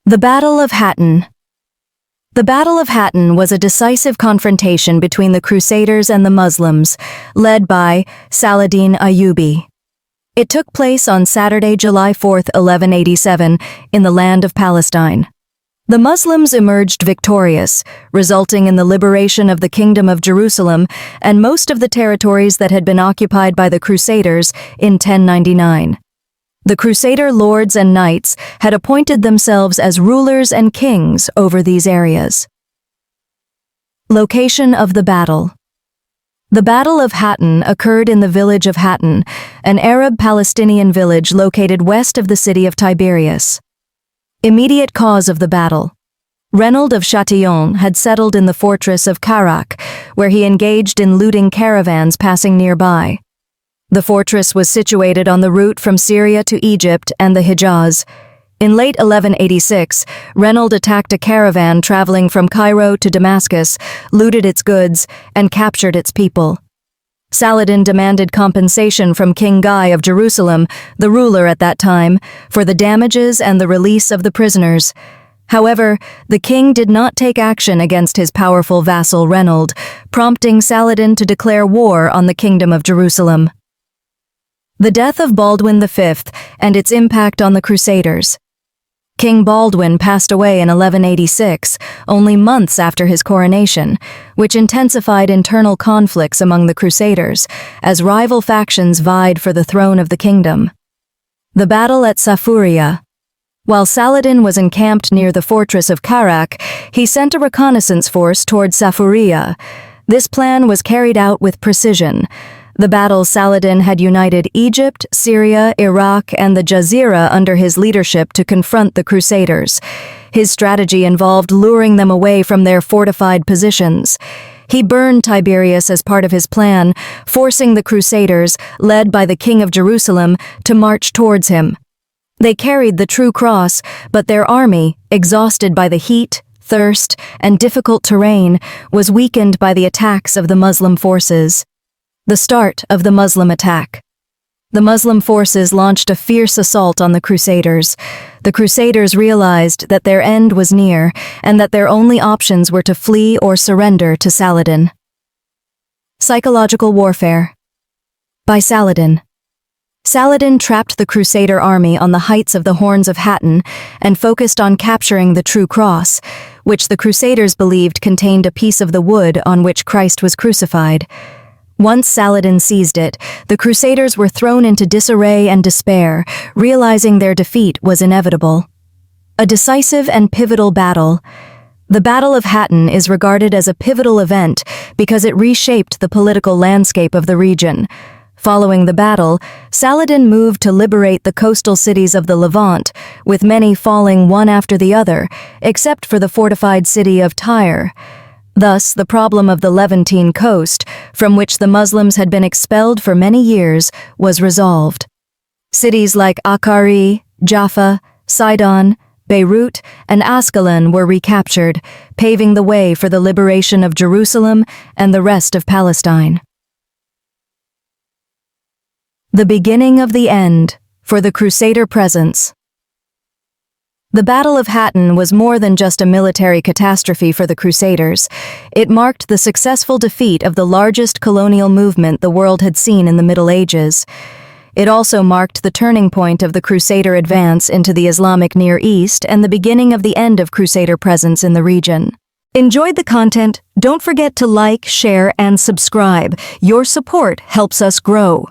The Battle of Hattin. The Battle of Hattin was a decisive confrontation between the Crusaders and the Muslims, led by Saladin Ayyubi. It took place on Saturday, July 4, 1187, in the land of Palestine. The Muslims emerged victorious, resulting in the liberation of the Kingdom of Jerusalem and most of the territories that had been occupied by the Crusaders in 1099. The Crusader lords and knights had appointed themselves as rulers and kings over these areas. Location of the battle. The Battle of Hattin occurred in the village of Hattin, an Arab-Palestinian village located west of the city of Tiberias. Immediate cause of the battle. Reynold of Chatillon had settled in the fortress of Karak, where he engaged in looting caravans passing nearby. The fortress was situated on the route from Syria to Egypt and the Hijaz. In late 1186, Reynold attacked a caravan traveling from Cairo to Damascus, looted its goods, and captured its people. Saladin demanded compensation from King Guy of Jerusalem, the ruler at that time, for the damages and the release of the prisoners. However, the king did not take action against his powerful vassal Reynold, prompting Saladin to declare war on the Kingdom of Jerusalem. The death of Baldwin V and its impact on the Crusaders. King Baldwin passed away in 1186, only months after his coronation, which intensified internal conflicts among the Crusaders, as rival factions vied for the throne of the kingdom. The battle at Safuria. While Saladin was encamped near the fortress of Karak, he sent a reconnaissance force toward Safuria. This plan was carried out with precision. The battle Saladin had united Egypt, Syria, Iraq, and the Jazeera under his leadership to confront the Crusaders. His strategy involved luring them away from their fortified positions. He burned Tiberias as part of his plan, forcing the Crusaders, led by the King of Jerusalem, to march towards him. They carried the true cross, but their army, exhausted by the heat, thirst, and difficult terrain, was weakened by the attacks of the Muslim forces. The start of the Muslim attack. The Muslim forces launched a fierce assault on the Crusaders. The Crusaders realized that their end was near and that their only options were to flee or surrender to Saladin. Psychological warfare. By Saladin. Saladin trapped the Crusader army on the heights of the Horns of Hattin and focused on capturing the true cross, which the Crusaders believed contained a piece of the wood on which Christ was crucified. Once Saladin seized it, the Crusaders were thrown into disarray and despair, realizing their defeat was inevitable. A decisive and pivotal battle. The Battle of Hattin is regarded as a pivotal event because it reshaped the political landscape of the region. Following the battle, Saladin moved to liberate the coastal cities of the Levant, with many falling one after the other, except for the fortified city of Tyre. Thus, the problem of the Levantine coast, from which the Muslims had been expelled for many years, was resolved. Cities like Akkari, Jaffa, Sidon, Beirut, and Ascalon were recaptured, paving the way for the liberation of Jerusalem and the rest of Palestine. The beginning of the end for the Crusader presence. The Battle of Hattin was more than just a military catastrophe for the Crusaders. It marked the successful defeat of the largest colonial movement the world had seen in the Middle Ages. It also marked the turning point of the Crusader advance into the Islamic Near East and the beginning of the end of Crusader presence in the region. Enjoyed the content? Don't forget to like, share, and subscribe. Your support helps us grow.